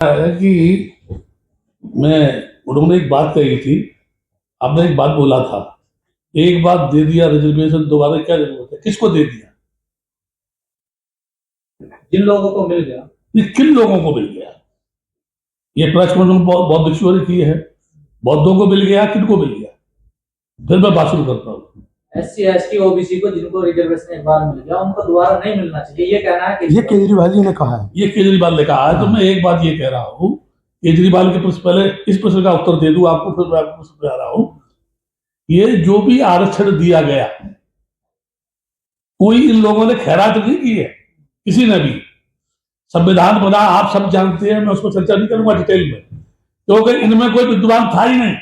है कि मैं उन्होंने एक बात कही थी, आपने एक बात बोला था, एक बात दे दिया रिजर्वेशन, दोबारा क्या जरूरत है? किसको दे दिया? जिन लोगों को मिल गया। ये किन लोगों को मिल गया? ये प्रश्न उन्होंने बौद्ध भिक्षुओं ने की है। बौद्धों को मिल गया, किनको मिल गया? फिर मैं बात शुरू करता हूँ। SC ST OBC को जिनको रिजर्वेशन एक बार मिल गया उनको दोबारा नहीं मिलना चाहिए, ये कहना है कि ये केजरीवाल जी ने कहा है। ये केजरीवाल ने कहा है। तो मैं एक बात ये कह रहा हूँ, केजरीवाल के प्रश्न, पहले इस प्रश्न का उत्तर दे दूं आपको, फिर मैं आपको प्रश्न पे आ रहा हूँ। ये जो भी आरक्षण दिया गया, कोई इन लोगों ने खैरात नहीं की है, किसी ने भी। संविधान बना, आप सब जानते हैं, मैं उसको चर्चा नहीं करूंगा डिटेल में, क्योंकि इनमें कोई विद्वान था ही नहीं।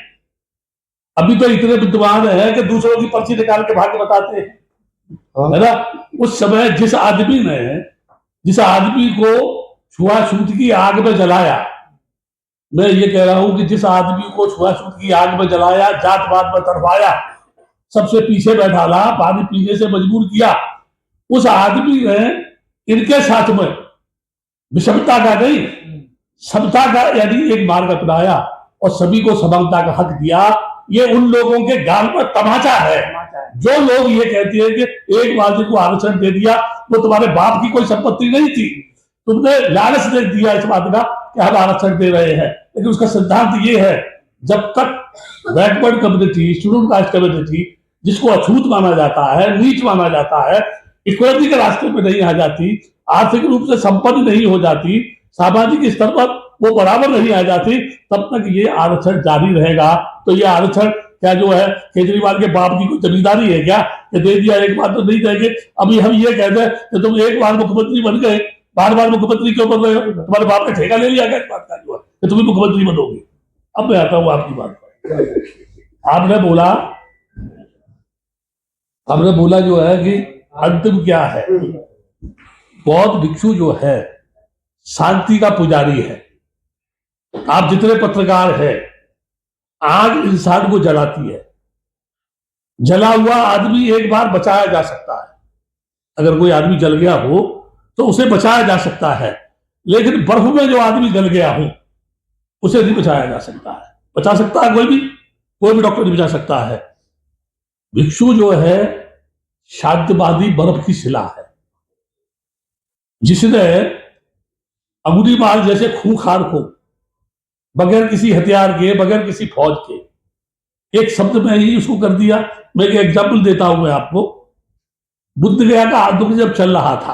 अभी तो इतने विद्वान है कि दूसरों की पर्ची निकाल के भाग्य बताते हैं, है ना। उस समय जिस आदमी को छुआछूत की आग में जलाया, मैं ये कह रहा हूं कि जिस आदमी को छुआछूत की आग में जलाया, जातवाद में तड़पाया, सबसे पीछे बैठाला, पानी पीने से मजबूर किया, उस आदमी ने इनके साथ में विषमता का नहीं, समता का यानी एक मार्ग अपनाया और सभी को समानता का हक दिया। ये उन लोगों के गाल पर तमाचा है जो लोग ये कहते हैं कि एक बाजी को आरक्षण दे दिया, वो तुम्हारे बाप की कोई संपत्ति नहीं थी, तुमने लालच दे दिया इस बात का कि हम आरक्षण दे रहे हैं। लेकिन उसका सिद्धांत ये है, जब तक backward community, scheduled caste community, जिसको अछूत माना जाता है, नीच माना जाता है, इक्वलिटी के रास्ते पे नहीं आ जाती, आर्थिक रूप से संपन्न नहीं हो जाती, सामाजिक स्तर पर वो बराबर नहीं आ जाती, तब तक ये आरक्षण जारी रहेगा। तो ये आरक्षण क्या जो है केजरीवाल के बाप की कोई जमींदारी है क्या कि दे दिया एक बार तो नहीं देंगे? अभी हम ये कहते हैं कि तुम एक बार मुख्यमंत्री बन गए, बार बार मुख्यमंत्री क्यों बन रहे हो? तुम्हारे बाप ने ठेका ले लिया क्या इस बात का जो है कि तुम मुख्यमंत्री बनोगे? अब मैं आता हूं आपकी बात पर। आपने बोला जो है कि अंतिम क्या है, बौद्ध भिक्षु जो है शांति का पुजारी है। आप जितने पत्रकार हैं, आग इंसान को जलाती है, जला हुआ आदमी एक बार बचाया जा सकता है, अगर कोई आदमी जल गया हो तो उसे बचाया जा सकता है, लेकिन बर्फ में जो आदमी जल गया हो उसे नहीं बचाया जा सकता है। बचा सकता है कोई भी डॉक्टर नहीं बचा सकता है। भिक्षु जो है शांतिवादी बर्फ की शिला है, जिसने अंगुली मार जैसे खूंखार को बगैर किसी हथियार के, बगैर किसी फौज के, एक शब्द में ही उसको कर दिया। मैं एक एग्जाम्पल देता हूं मैं आपको। बुद्ध गया का आंदोलन जब चल रहा था,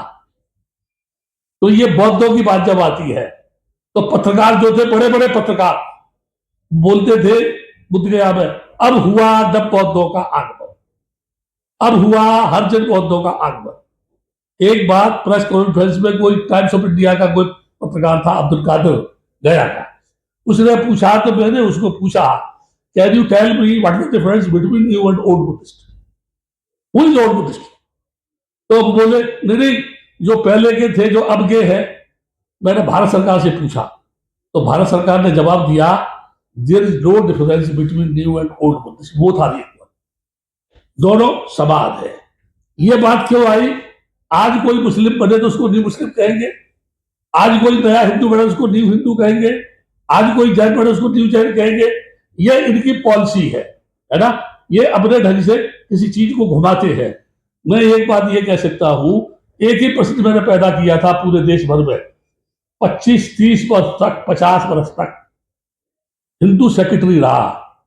तो ये बौद्धों की बात जब आती है, तो पत्रकार जो थे, बड़े बड़े पत्रकार, बोलते थे बुद्ध गया में, अब हुआ जब बौद्धों का आगमन, अब हुआ हर जन बौद्धों का आगमन। एक बात प्रेस कॉन्फ्रेंस में कोई टाइम्स ऑफ इंडिया का कोई पत्रकार था, अब्दुल कादिर गया का, उसने पूछा, तो मैंने उसको पूछा, can you tell me what is the difference between you and old Buddhist? Who is old Buddhist? तो बोले नहीं, जो पहले के थे जो अब के हैं। मैंने भारत सरकार से पूछा, तो भारत सरकार ने जवाब दिया, there is no difference between you and old Buddhist, both are equal, दोनों समान है। ये बात क्यों आई? आज कोई मुस्लिम बने तो उसको न्यू मुस्लिम कहेंगे, आज कोई नया हिंदू बने उसको न्यू हिंदू कहेंगे, आज कोई जैन बने उसको न्यू जैन कहेंगे। ये इनकी पॉलिसी है ना। ये अपने ढंग से किसी चीज को घुमाते हैं। मैं एक बात ये कह सकता हूं, एक ही प्रश्न मैंने पैदा किया था पूरे देश भर में, 25-30 वर्ष तक, 50 वर्ष तक हिंदू सेक्रेटरी रहा,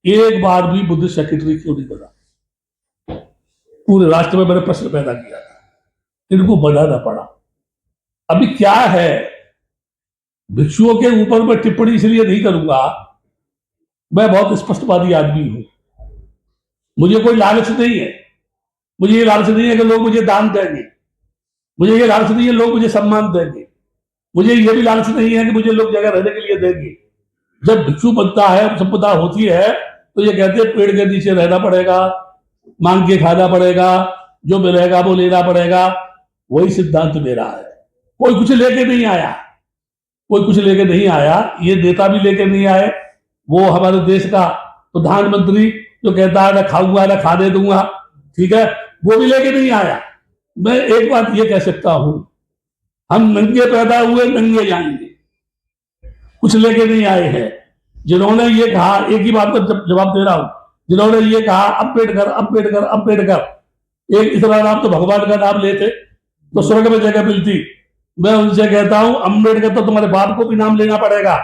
एक बार भी बुद्धिस्ट सेक्रेटरी क्यों नहीं बना? पूरे राष्ट्र में मैंने प्रश्न पैदा किया था, इनको बनाना पड़ा। अभी क्या है, भिक्षुओं के ऊपर मैं टिप्पणी इसलिए नहीं करूंगा, मैं बहुत स्पष्टवादी आदमी हूं, मुझे कोई लालच नहीं है। मुझे ये लालच नहीं है कि लोग मुझे दान देंगे, मुझे ये लालच नहीं है लोग मुझे सम्मान देंगे, मुझे ये भी लालच नहीं है कि मुझे लोग जगह रहने के लिए देंगे। जब भिक्षु बनता है, संपदा होती है, तो ये कहते हैं पेड़ के नीचे रहना पड़ेगा, मांग के खाना पड़ेगा, जो मिलेगा वो लेना पड़ेगा। वही सिद्धांत मेरा है। कोई कुछ लेके नहीं आया, कोई कुछ लेके नहीं आया, ये नेता भी लेके नहीं आए। वो हमारे देश का प्रधानमंत्री जो कहता है ना खाऊंगा ना खाने दूंगा, ठीक है, वो भी लेके नहीं आया। मैं एक बात ये कह सकता हूं, हम नंगे पैदा हुए नंगे जाएंगे। कुछ लेके नहीं आए हैं। जिन्होंने ये कहा, एक ही बात का जवाब दे रहा हूं, जिन्होंने ये कहा अम्बेडकर अम्बेडकर अम्बेडकर, एक इतना नाम तो भगवान का नाम लेते तो स्वर्ग में जगह मिलती। मैं उनसे कहता हूं अम्बेडकर तो तुम्हारे बाप को भी नाम लेना पड़ेगा,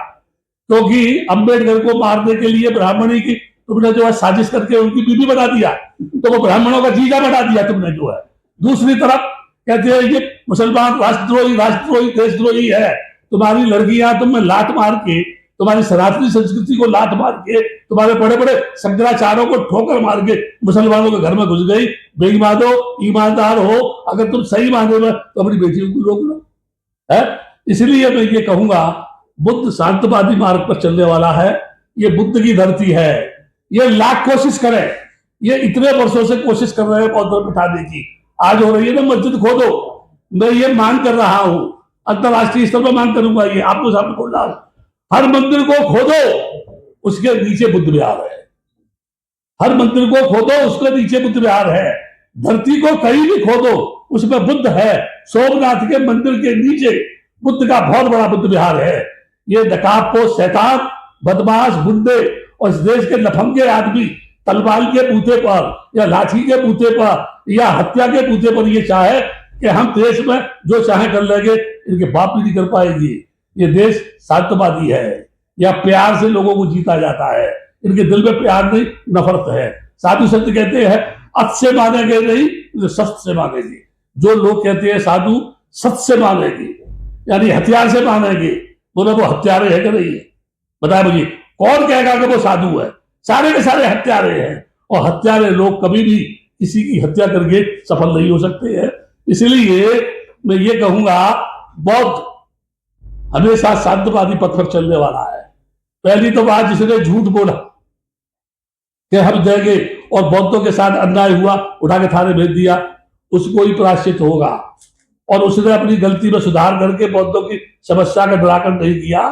क्योंकि अम्बेडकर को मारने के लिए ब्राह्मणी की तुमने जो है साजिश करके उनकी बीवी बना दिया, तो वो ब्राह्मणों का जीजा बना दिया तुमने जो है। दूसरी तरफ कहते हैं ये मुसलमान राष्ट्रद्रोही देशद्रोही है, तुम्हारी लड़कियां तुम्हें लात मार के, तुम्हारी सनातनी संस्कृति को लात मार के, तुम्हारे बड़े बड़े शंकराचार्यों को ठोकर मार के मुसलमानों के घर में घुस गई। बेईमान हो, ईमानदार हो, अगर तुम सही माने में तो अपनी बेटियों को रोक लो है। इसलिए मैं ये कहूंगा बुद्ध शांतवादी मार्ग पर चलने वाला है, ये बुद्ध की धरती है। ये लाख कोशिश करे, ये इतने वर्षों से कोशिश कर रहे हैं बौद्ध बिठाने की, आज हो रही है ना मस्जिद खोदो। मैं ये मांग कर रहा हूं, अंतरराष्ट्रीय स्तर पर मांग करूंगा, ये आपको सामने बोल रहा हूं, हर मंदिर को खोदो, उसके नीचे बुद्ध विहार है। हर मंदिर को खोदो, उसके नीचे बुद्ध विहार है। धरती को कहीं भी खोदो, उसमें बुद्ध है। सोमनाथ के मंदिर के नीचे बुद्ध का बहुत बड़ा बुद्ध विहार है। ये नकाबपोश शैतान, बदमाश, गुंडे और इस देश के लफंगे आदमी तलवार के बूते पर या लाठी के बूते पर या हत्या के बूते पर ये चाहे कि हम देश में जो चाहे कर लेंगे, इनके बाप भी नहीं कर पाएगी। ये देश शांतवादी है, या प्यार से लोगों को जीता जाता है। इनके दिल में प्यार नहीं, नफरत है। साधु संत कहते हैं अत से मानेंगे नहीं, सत्य से मानेंगे। जो लोग कहते हैं साधु सत्य से मानेंगे, यानी हथियार से मानेंगे, बोले वो हत्यारे है कि नहीं है? बताए मुझे, कौन कहेगा कि वो साधु है? सारे के सारे हत्यारे हैं, और हत्यारे लोग कभी भी किसी की हत्या करके सफल नहीं हो सकते हैं। इसलिए मैं ये कहूंगा बौद्ध हमेशा शांतवादी पथ पर चलने वाला है। पहली तो बात, जिसने झूठ बोला कि हम देंगे और बौद्धों के साथ अन्याय हुआ, उठा के थाने भेज दिया, उसको ही प्रायश्चित होगा। और उसने अपनी गलती में सुधार करके बौद्धों की समस्या का निराकरण नहीं किया,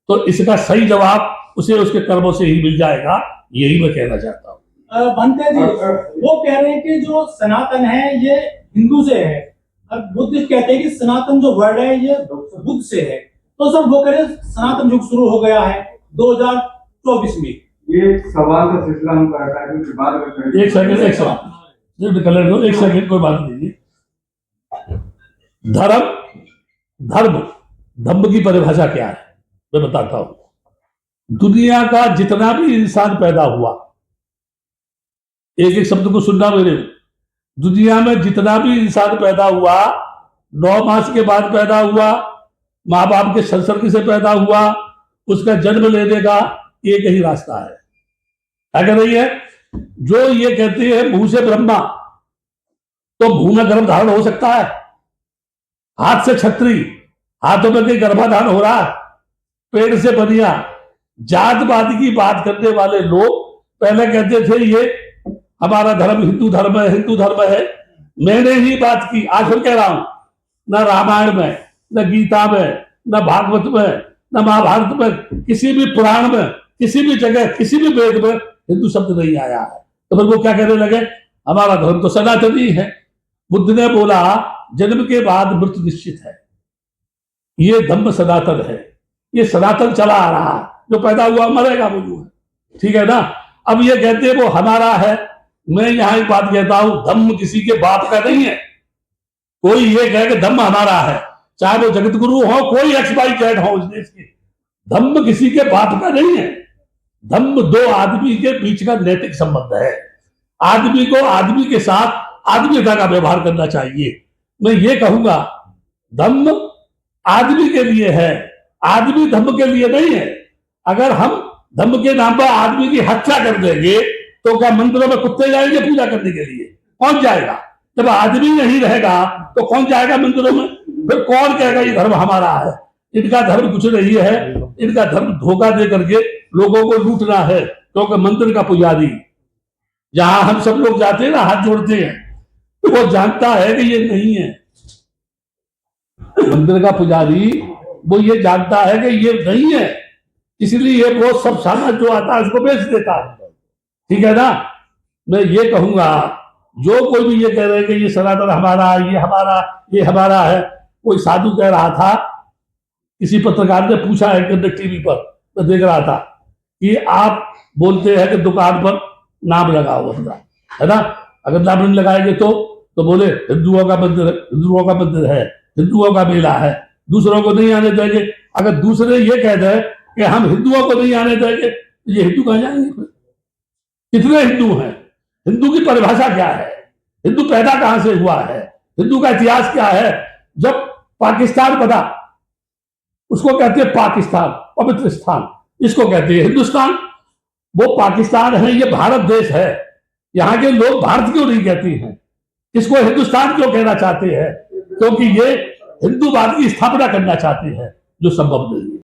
तो इसका सही जवाब उसे उसके कर्मों से ही मिल जाएगा। यही मैं कहना चाहता हूँ। भंते जी वो कह रहे हैं कि जो सनातन है ये हिंदू से है, अब बुद्धिस्ट कहते हैं कि सनातन जो वर्ड है ये बुद्ध से है। तो सर वो कह रहे हैं सनातन युग शुरू हो गया है 2024 में। ये सवाल का सिलसिला हम बाद में एक सेकंड कोई बात नहीं। धर्म की परिभाषा क्या है मैं बताता हूं। दुनिया का जितना भी इंसान पैदा हुआ, एक एक शब्द को सुनना मेरे, दुनिया में जितना भी इंसान पैदा हुआ, 9 मास के बाद पैदा हुआ, माँ बाप के संसर्ग से पैदा हुआ, उसका जन्म लेने का एक ही रास्ता है। क्या कह रही है? जो ये कहते हैं मुंह से ब्रह्मा, तो मुंह में गर्भ धारण हो सकता है? हाथ से छतरी, हाथों में कहीं गर्भाधान हो रहा है? पेड़ से बनिया। जातवाद की बात करने वाले लोग पहले कहते थे ये हमारा धर्म हिंदू धर्म है, हिंदू धर्म है। मैंने ही बात की, आज फिर कह रहा हूं, न रामायण में, न गीता में, न भागवत में, न महाभारत में, किसी भी पुराण में, किसी भी जगह, किसी भी वेद में हिंदू शब्द नहीं आया है। तो फिर वो क्या कहने लगे? हमारा धर्म तो सनातनी है। बुद्ध ने बोला जन्म के बाद मृत्यु निश्चित है, ये धम्म सनातन है, ये सनातन चला आ रहा है, जो पैदा हुआ मरेगा वो जो है, ठीक है ना। अब ये कहते हैं वो हमारा है। मैं यहां एक बात कहता हूं, धम्म किसी के बाप का नहीं है। कोई ये कहे कि धम्म हमारा है, चाहे वो जगत गुरु हो, कोई XYZ हो इस देश के, धम्म किसी के बाप का नहीं है। धम्म दो आदमी के बीच का नैतिक संबंध है। आदमी को आदमी के साथ आदमीता का व्यवहार करना चाहिए। मैं ये कहूंगा धम्म आदमी के लिए है, आदमी धम्म के लिए नहीं है। अगर हम धम्म के नाम पर आदमी की हत्या कर देंगे तो क्या मंदिरों में कुत्ते जाएंगे पूजा करने के लिए? कौन जाएगा? जब आदमी नहीं रहेगा तो कौन जाएगा मंदिरों में? फिर कौन कहेगा ये धर्म हमारा है? इनका धर्म कुछ नहीं है, इनका धर्म धोखा दे करके लोगों को लूटना है। क्योंकि मंदिर का पुजारी जहां हम सब लोग जाते हैं ना, हाथ जोड़ते हैं, तो वो जानता है कि ये नहीं है। मंदिर का पुजारी वो ये जानता है कि ये नहीं है, इसलिए वो सब सामान जो आता है उसको बेच देता है, ठीक है ना। मैं ये कहूंगा जो कोई भी ये कह रहे हैं कि ये सनातन हमारा, ये हमारा, ये हमारा है। कोई साधु कह रहा था किसी पत्रकार ने पूछा है कि टीवी पर मैं देख रहा था कि आप बोलते हैं कि दुकान पर नाम लगाओ अपना, है ना, अगर नाम नहीं लगाएंगे तो बोले हिंदुओं का मंदिर है, हिंदुओं का मंदिर है, हिंदुओं का मेला है, दूसरों को नहीं आने देंगे। अगर दूसरे ये कह दें कि हम हिंदुओं को नहीं आने देंगे, ये हिंदू कहाँ जाएंगे फिर? कितने हिंदू हैं? हिंदू की परिभाषा क्या है? हिंदू पैदा कहां से हुआ है? हिंदू का इतिहास क्या है? जब पाकिस्तान बना उसको कहते हैं पाकिस्तान, पवित्र स्थान, इसको कहते हैं हिंदुस्तान। वो पाकिस्तान है, ये भारत देश है। यहाँ के लोग भारत क्यों नहीं कहते हैं? इसको हिंदुस्तान क्यों कहना चाहते हैं? क्योंकि ये हिंदूवाद की स्थापना करना चाहते हैं, जो संभव नहीं।